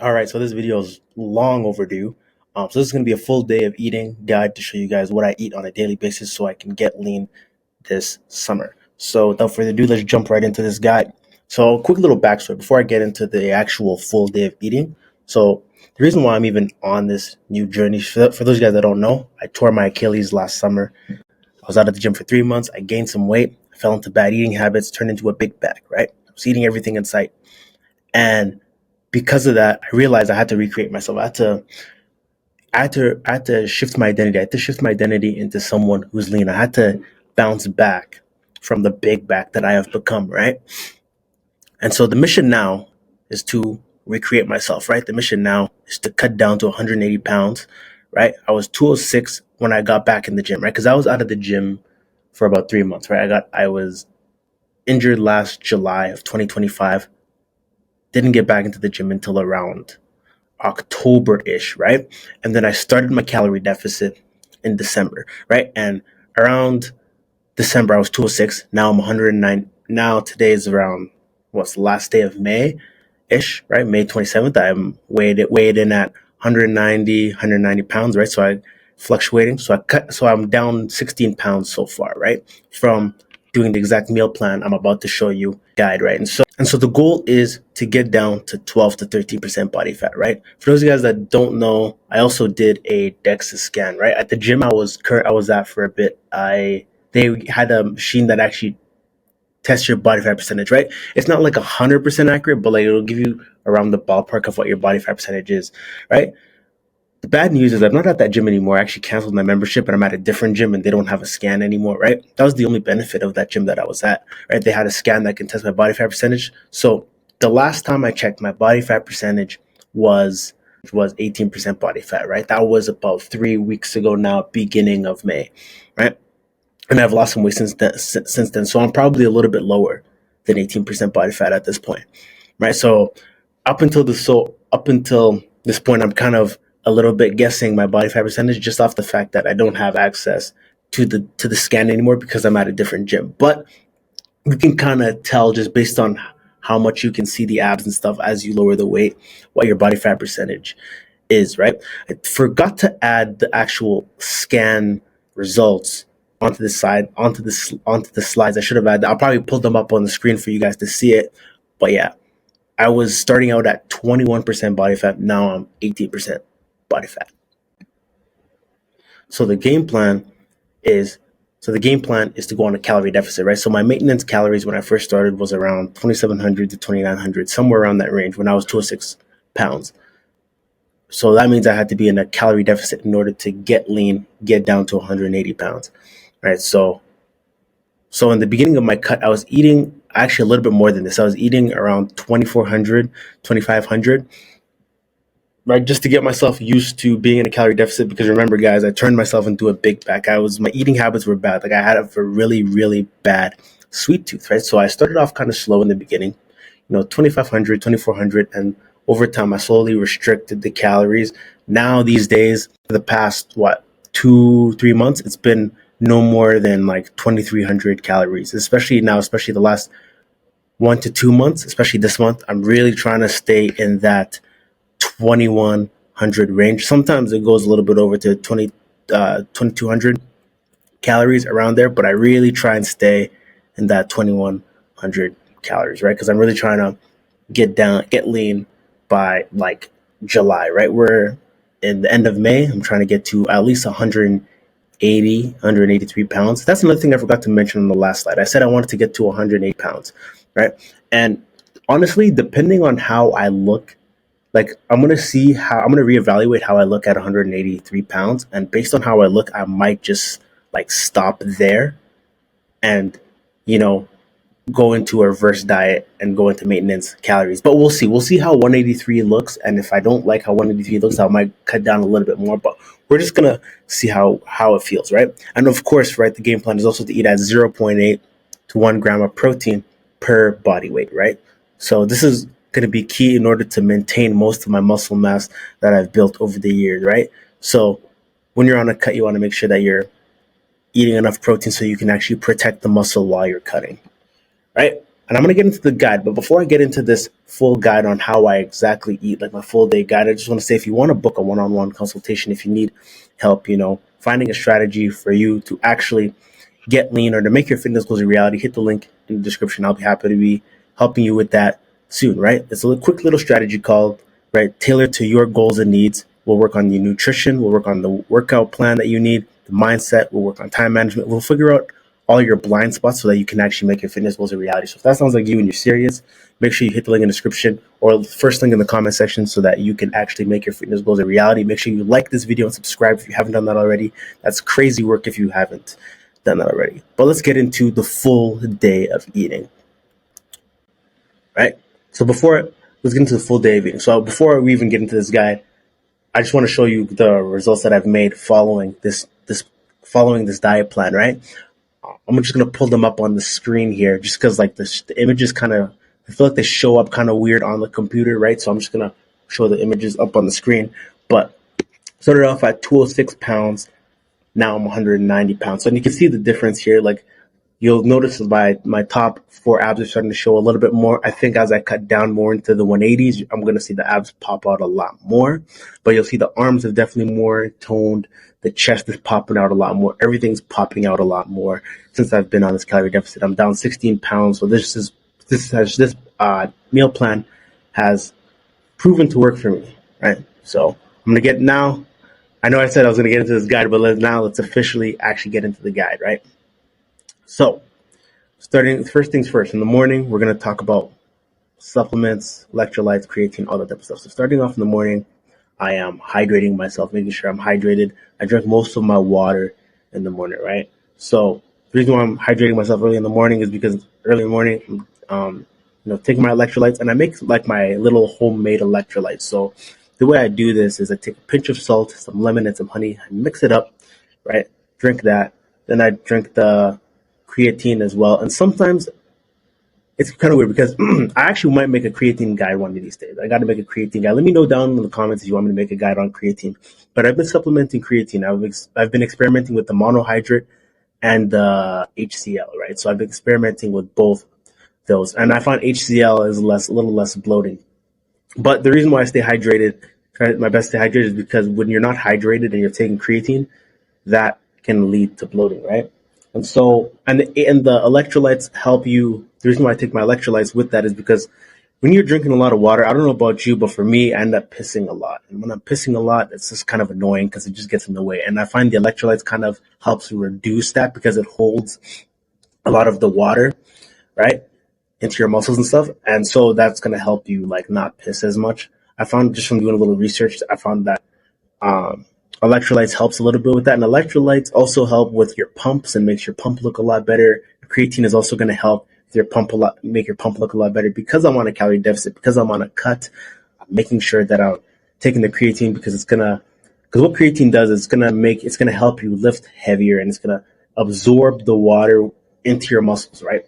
All right, so this video is long overdue. So this is going to be a full day of eating guide to show you guys what I eat on a daily basis so I can get lean this summer. So without further ado, let's jump right into this guide. So quick little backstory before I get into the actual full day of eating. So the reason why I'm even on this new journey, for those guys that don't know, I tore my Achilles last summer. I was out of the gym for 3 months. I gained some weight, I fell into bad eating habits, turned into a big bag, right? I was eating everything in sight. And because of that, I realized I had to recreate myself. I had to shift my identity. I had to shift my identity into someone who's lean. I had to bounce back from the big back that I have become, right? And so the mission now is to recreate myself, right? The mission now is to cut down to 180 pounds, right? I was 206 when I got back in the gym, right? Because I was out of the gym for about 3 months, right? I was injured last July of 2025. Didn't get back into the gym until around October-ish, right? And then I started my calorie deficit in December, right? And around December, I was 206. Now I'm 109. Now today is around what's the last day of May-ish, right? May 27th. I'm weighed in at 190 pounds, right? So I fluctuating. So I'm down 16 pounds so far, right? From doing the exact meal plan I'm about to show you guide, right? And so the goal is to get down to 12 to 13% body fat, right? For those guys that don't know, I also did a DEXA scan, right? At the gym I was at for a bit. They had a machine that actually tests your body fat percentage, right? It's not like 100% accurate, but like it'll give you around the ballpark of what your body fat percentage is, right? The bad news is I'm not at that gym anymore. I actually canceled my membership and I'm at a different gym and they don't have a scan anymore, right? That was the only benefit of that gym that I was at, right? They had a scan that can test my body fat percentage. So the last time I checked, my body fat percentage was 18% body fat, right? That was about 3 weeks ago now, beginning of May, right? And I've lost some weight since then. So I'm probably a little bit lower than 18% body fat at this point, right? So up until this point, I'm kind of a little bit guessing my body fat percentage just off the fact that I don't have access to the scan anymore because I'm at a different gym. But you can kind of tell just based on how much you can see the abs and stuff as you lower the weight, what your body fat percentage is, right? I forgot to add the actual scan results onto the slides. I should have added. I'll probably pull them up on the screen for you guys to see it. But yeah, I was starting out at 21% body fat. Now I'm 18% body fat. So the game plan is so the game plan is to go on a calorie deficit, right? So my maintenance calories when I first started was around 2,700 to 2,900, somewhere around that range when I was 206 pounds. So that means I had to be in a calorie deficit in order to get lean, get down to 180 pounds, right? So in the beginning of my cut, I was eating actually a little bit more than this. I was eating around 2,400, 2,500, right? Just to get myself used to being in a calorie deficit. Because remember, guys, I turned myself into a big back. My eating habits were bad. Like I had a really, really bad sweet tooth, right? So I started off kind of slow in the beginning, 2,500, 2,400. And over time, I slowly restricted the calories. Now these days, for the past, 2, 3 months, it's been no more than like 2,300 calories, especially now, especially the last 1 to 2 months, especially this month. I'm really trying to stay in that 2,100 range. Sometimes it goes a little bit over to 2,200 calories around there, but I really try and stay in that 2,100 calories, right? Because I'm really trying to get lean by like July, right? We're in the end of May. I'm trying to get to at least 183 pounds. That's another thing I forgot to mention on the last slide. I said I wanted to get to 108 pounds, right? And honestly, depending on how I look, like I'm going to reevaluate how I look at 183 pounds. And based on how I look, I might just like stop there and, you know, go into a reverse diet and go into maintenance calories. But we'll see. We'll see how 183 looks. And if I don't like how 183 looks, I might cut down a little bit more. But we're just going to see how it feels, right? And of course, right, the game plan is also to eat at 0.8 to 1 gram of protein per body weight, right? So this is going to be key in order to maintain most of my muscle mass that I've built over the years, right? So when you're on a cut, you want to make sure that you're eating enough protein so you can actually protect the muscle while you're cutting, right? And I'm going to get into the guide. But before I get into this full guide on how I exactly eat, like my full day guide, I just want to say if you want to book a one-on-one consultation, if you need help, finding a strategy for you to actually get lean or to make your fitness goals a reality, hit the link in the description. I'll be happy to be helping you with that soon, right? It's a quick little strategy called, right, tailored to your goals and needs. We'll work on your nutrition. We'll work on the workout plan that you need, the mindset. We'll work on time management. We'll figure out all your blind spots so that you can actually make your fitness goals a reality. So if that sounds like you and you're serious, make sure you hit the link in the description or the first link in the comment section so that you can actually make your fitness goals a reality. Make sure you like this video and subscribe if you haven't done that already. That's crazy work if you haven't done that already. But let's get into the full day of eating, right? So let's get into the full day of eating. So before we even get into this guide, I just want to show you the results that I've made following this diet plan, right? I'm just going to pull them up on the screen here just because like the images I feel like they show up kind of weird on the computer, right? So I'm just going to show the images up on the screen. But started off at 206 pounds. Now I'm 190 pounds. So and you can see the difference here. Like you'll notice my top 4 abs are starting to show a little bit more. I think as I cut down more into the 180s, I'm going to see the abs pop out a lot more. But you'll see the arms are definitely more toned. The chest is popping out a lot more. Everything's popping out a lot more since I've been on this calorie deficit. I'm down 16 pounds. So this meal plan has proven to work for me, right? So I'm going to get now. I know I said I was going to get into this guide, but let's officially actually get into the guide, right? So, first things first, in the morning, we're going to talk about supplements, electrolytes, creatine, all that type of stuff. So starting off in the morning, I am hydrating myself, making sure I'm hydrated. I drink most of my water in the morning, right? So the reason why I'm hydrating myself early in the morning is because early in the morning, taking my electrolytes, and I make like my little homemade electrolytes. So the way I do this is I take a pinch of salt, some lemon, and some honey, I mix it up, right? Drink that. Then I drink the creatine as well. And sometimes it's kind of weird because I actually might make a creatine guide one of these days. I got to make a creatine guide. Let me know down in the comments if you want me to make a guide on creatine. But I've been supplementing creatine. I've been experimenting with the monohydrate and the HCl, right? So I've been experimenting with both those. And I found HCl is a little less bloating. But the reason why I try my best to stay hydrated is because when you're not hydrated and you're taking creatine, that can lead to bloating, right? And so, and the electrolytes help you. The reason why I take my electrolytes with that is because when you're drinking a lot of water, I don't know about you, but for me, I end up pissing a lot. And when I'm pissing a lot, it's just kind of annoying because it just gets in the way. And I find the electrolytes kind of helps reduce that because it holds a lot of the water, right, into your muscles and stuff. And so that's going to help you like not piss as much. I found just from doing a little research, I found that electrolytes helps a little bit with that. And electrolytes also help with your pumps and makes your pump look a lot better. Creatine is also going to help make your pump look a lot better. Because I'm on a calorie deficit, because I'm on a cut, I'm making sure that I'm taking the creatine because what creatine does is it's going to help you lift heavier and it's going to absorb the water into your muscles, right?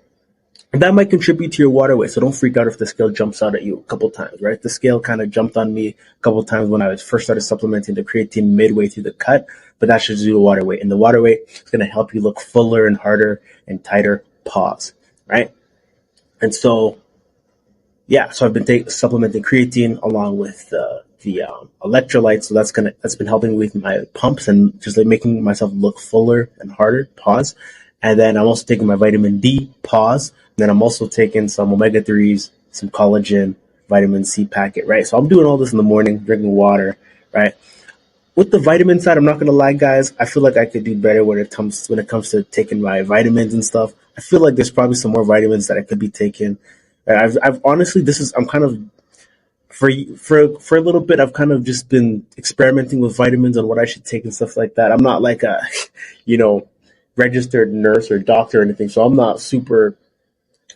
And that might contribute to your water weight. So don't freak out if the scale jumps out at you a couple times, right? The scale kind of jumped on me a couple times when I first started supplementing the creatine midway through the cut, but that's just due to water weight. And the water weight is going to help you look fuller and harder and tighter paws, right? And so, yeah, so I've been supplementing creatine along with the electrolytes. So that's been helping with my pumps and just like making myself look fuller and harder paws. And then I'm also taking my vitamin D, pause. And then I'm also taking some omega-3s, some collagen, vitamin C packet, right? So I'm doing all this in the morning, drinking water, right? With the vitamin side, I'm not going to lie, guys. I feel like I could do better when it comes to taking my vitamins and stuff. I feel like there's probably some more vitamins that I could be taking. I've honestly, I'm kind of, for a little bit, I've kind of just been experimenting with vitamins and what I should take and stuff like that. I'm not like a, registered nurse or doctor or anything, so I'm not super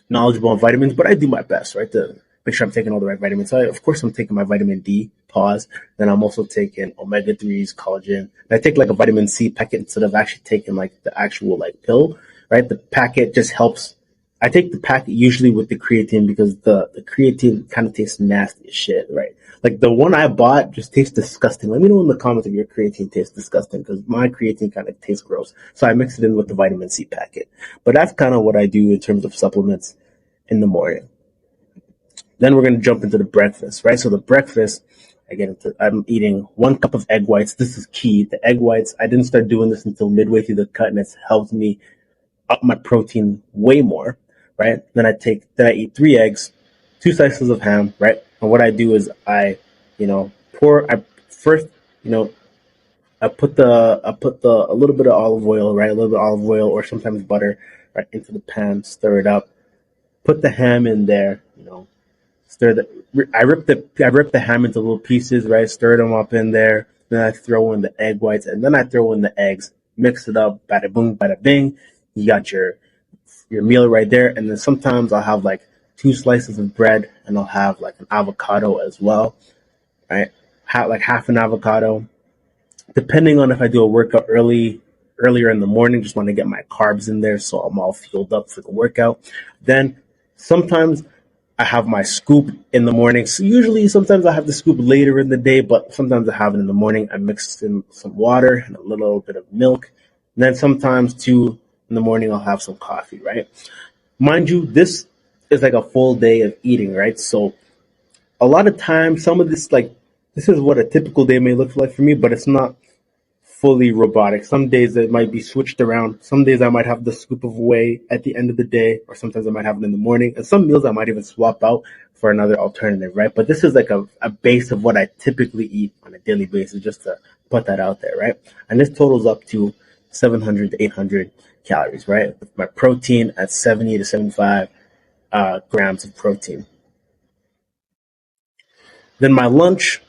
knowledgeable on vitamins, but I do my best, right, to make sure I'm taking all the right vitamins. So of course, I'm taking my vitamin D, pause. Then I'm also taking omega-3s, collagen. And I take like a vitamin C packet instead of actually taking like the actual like pill, right? The packet just helps. I take the packet usually with the creatine because the creatine kind of tastes nasty as shit, right? Like the one I bought just tastes disgusting. Let me know in the comments if your creatine tastes disgusting because my creatine kind of tastes gross. So I mix it in with the vitamin C packet. But that's kind of what I do in terms of supplements in the morning. Then we're going to jump into the breakfast, right? So the breakfast, I'm eating 1 cup of egg whites. This is key. The egg whites, I didn't start doing this until midway through the cut, and it's helped me up my protein way more, right? Then I eat 3 eggs, 2 slices of ham, right? And what I do is you know, I first, you know, I put the a little bit of olive oil, right? A little bit of olive oil or sometimes butter, right, into the pan, stir it up, put the ham in there, stir the I rip the ham into little pieces, right? Stir them up in there. Then I throw in the egg whites, and then I throw in the eggs. Mix it up, bada boom, bada bing. You got your meal right there. And then sometimes I'll have like 2 slices of bread, and I'll have like an avocado as well, right? Like half an avocado, depending on if I do a workout earlier in the morning. Just want to get my carbs in there, so I'm all fueled up for the workout. Then sometimes I have my scoop in the morning. So usually, sometimes I have the scoop later in the day, but sometimes I have it in the morning. I mix in some water and a little bit of milk. And then sometimes too, in the morning, I'll have some coffee, right? Mind you, this is like a full day of eating, right? So a lot of times, this is what a typical day may look like for me, but it's not fully robotic. Some days it might be switched around. Some days I might have the scoop of whey at the end of the day, or sometimes I might have it in the morning. And some meals I might even swap out for another alternative, right? But this is like a base of what I typically eat on a daily basis, just to put that out there, right? And this totals up to 700 to 800 calories, right? With my protein at 70 to 75 grams of protein. Then my lunch,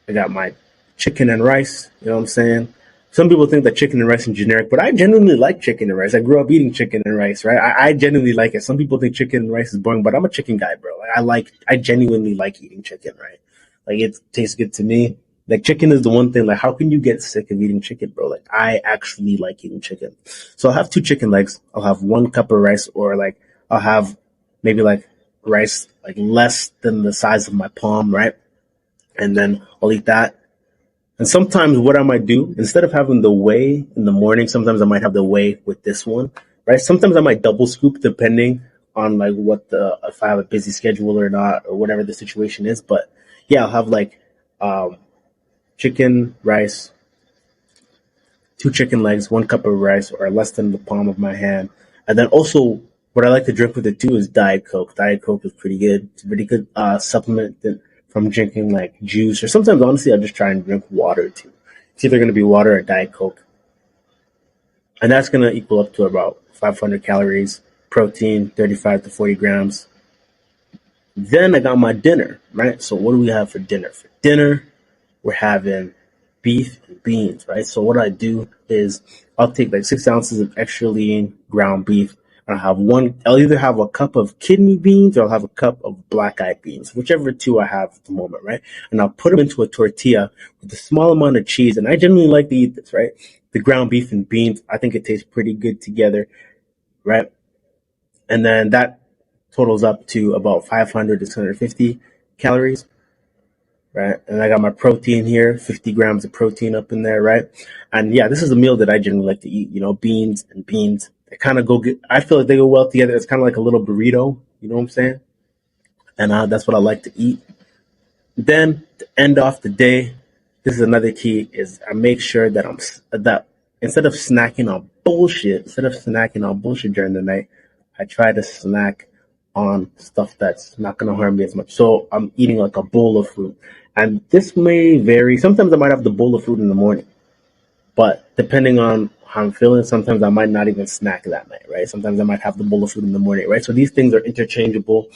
I got my chicken and rice. You know what I'm saying? Some people think that chicken and rice is generic, but I genuinely like chicken and rice. I grew up eating chicken and rice, right? I genuinely like it. Some people think chicken and rice is boring, but I'm a chicken guy, bro. I genuinely like eating chicken, right? Like, it tastes good to me. Like, chicken is the one thing, like, how can you get sick of eating chicken, bro? Like, I actually like eating chicken. So I'll have 2 chicken legs. I'll have 1 cup of rice, or like, I'll have maybe like rice, like less than the size of my palm, right? And then I'll eat that. And sometimes what I might do, instead of having the whey in the morning, sometimes I might have the whey with this one, right? Sometimes I might double scoop depending on like if I have a busy schedule or not, or whatever the situation is. But yeah, I'll have like um, chicken, rice, 2 chicken legs, 1 cup of rice, or less than the palm of my hand. And then also, what I like to drink with it too is Diet Coke. Diet Coke is pretty good. It's a pretty good supplement from drinking like juice, or sometimes honestly, I just try and drink water too. It's either going to be water or Diet Coke, and that's going to equal up to about 500 calories, protein, 35 to 40 grams. Then I got my dinner, right? So what do we have for dinner? For dinner, we're having beef and beans, right? So what I do is I'll take like 6 ounces of extra lean ground beef. And I'll either have a cup of kidney beans, or I'll have a cup of black eyed beans, whichever two I have at the moment, right? And I'll put them into a tortilla with a small amount of cheese. And I generally like to eat this, right? The ground beef and beans, I think it tastes pretty good together, right? And then that totals up to about 500 to 650 calories, right? And I got my protein here, 50 grams of protein up in there, right? And yeah, this is a meal that I generally like to eat, beans and beans. They kind of I feel like they go well together. It's kind of like a little burrito, you know what I'm saying? And that's what I like to eat. Then to end off the day, this is another key, is I make sure that that instead of snacking on bullshit during the night, I try to snack on stuff that's not going to harm me as much. So I'm eating like a bowl of fruit. And this may vary. Sometimes I might have the bowl of fruit in the morning, but depending on how I'm feeling, sometimes I might not even snack that night, right? Sometimes I might have the bowl of fruit in the morning, right? So these things are interchangeable,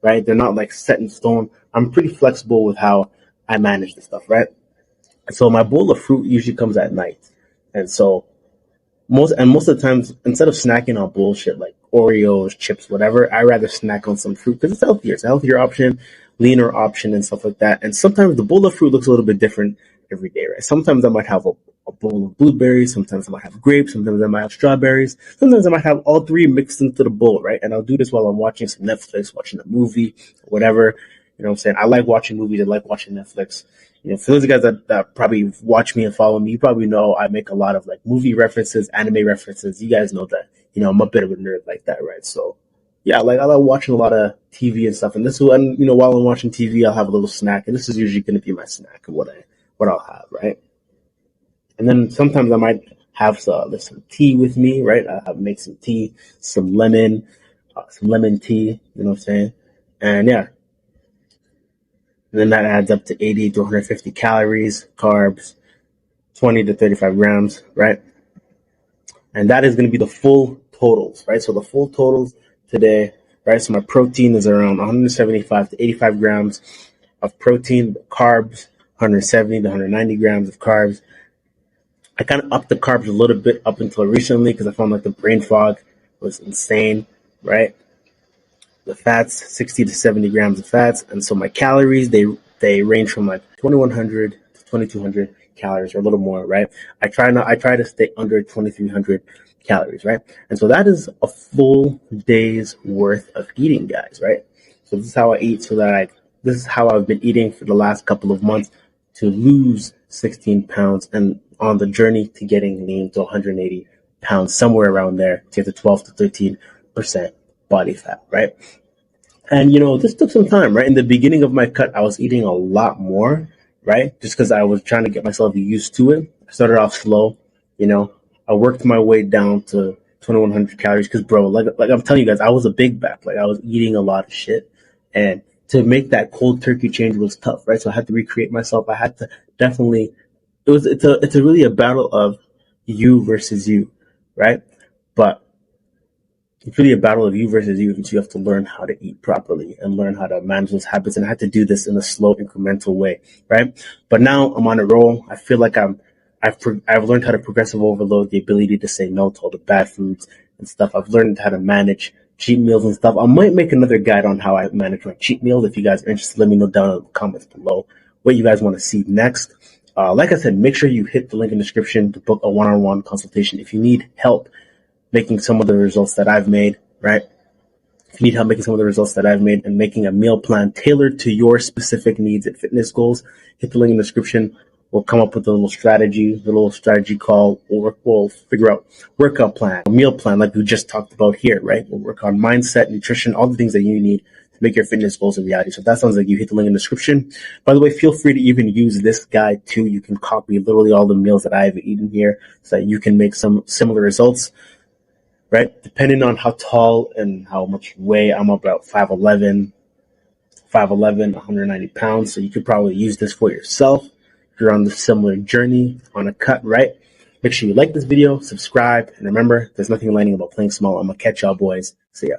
right? They're not like set in stone. I'm pretty flexible with how I manage this stuff, right? So my bowl of fruit usually comes at night. And so most of the times, instead of snacking on bullshit like Oreos, chips, whatever, I rather snack on some fruit because it's healthier. It's a healthier option, leaner option, and stuff like that. And sometimes the bowl of fruit looks a little bit different every day, right? Sometimes I might have a bowl of blueberries. Sometimes I might have grapes. Sometimes I might have strawberries. Sometimes I might have all three mixed into the bowl, right? And I'll do this while I'm watching some Netflix, watching a movie, whatever. You know what I'm saying? I like watching movies. I like watching Netflix. For those guys that probably watch me and follow me, you probably know I make a lot of like movie references, anime references. You guys know that, I'm a bit of a nerd like that, right? So, yeah, like I like watching a lot of TV and stuff. And this is when, while I'm watching TV, I'll have a little snack, and this is usually going to be my snack of what I'll have, right? And then sometimes I might have some tea with me, right? I'll make some tea, some lemon tea, you know what I'm saying? And yeah, and then that adds up to 80 to 150 calories, carbs, 20 to 35 grams, right? And that is going to be the full totals, right? So the full totals today, right? So my protein is around 175 to 85 grams of protein, carbs, 170 to 190 grams of carbs. I kind of upped the carbs a little bit up until recently because I found like the brain fog was insane, right? The fats, 60 to 70 grams of fats. And so my calories, they range from like 2,100 to 2,200 calories or a little more, right? I try to stay under 2,300 calories, right? And so that is a full day's worth of eating, guys, right? So this is how I eat this is how I've been eating for the last couple of months to lose 16 pounds and on the journey to getting lean to 180 pounds, somewhere around there, to get to 12 to 13% body fat, right? And this took some time, right? In the beginning of my cut, I was eating a lot more, right? Just because I was trying to get myself used to it. I started off slow, you know. I worked my way down to 2,100 calories because, bro, like I'm telling you guys, I was a big back. Like I was eating a lot of shit, and to make that cold turkey change was tough, right? So I had to recreate myself. I had to definitely. It's really a battle of you versus you, right? But it's really a battle of you versus you, and so you have to learn how to eat properly and learn how to manage those habits. And I had to do this in a slow, incremental way, right? But now I'm on a roll. I feel like I've learned how to progressive overload, the ability to say no to all the bad foods and stuff. I've learned how to manage cheat meals and stuff. I might make another guide on how I manage my cheat meals. If you guys are interested, let me know down in the comments below what you guys want to see next. Like I said, make sure you hit the link in the description to book a one-on-one consultation if you need help making some of the results that I've made, right? If you need help making some of the results that I've made and making a meal plan tailored to your specific needs and fitness goals, hit the link in the description. We'll come up with a little strategy call. We'll figure out workout plan, a meal plan like we just talked about here, right? We'll work on mindset, nutrition, all the things that you need to make your fitness goals a reality. So if that sounds like you, hit the link in the description. By the way, feel free to even use this guide too. You can copy literally all the meals that I've eaten here so that you can make some similar results. Right? Depending on how tall and how much you weigh, I'm about 5'11", 190 pounds. So you could probably use this for yourself if you're on the similar journey on a cut, right? Make sure you like this video, subscribe, and remember, there's nothing landing about playing small. I'm going to catch y'all boys. See ya.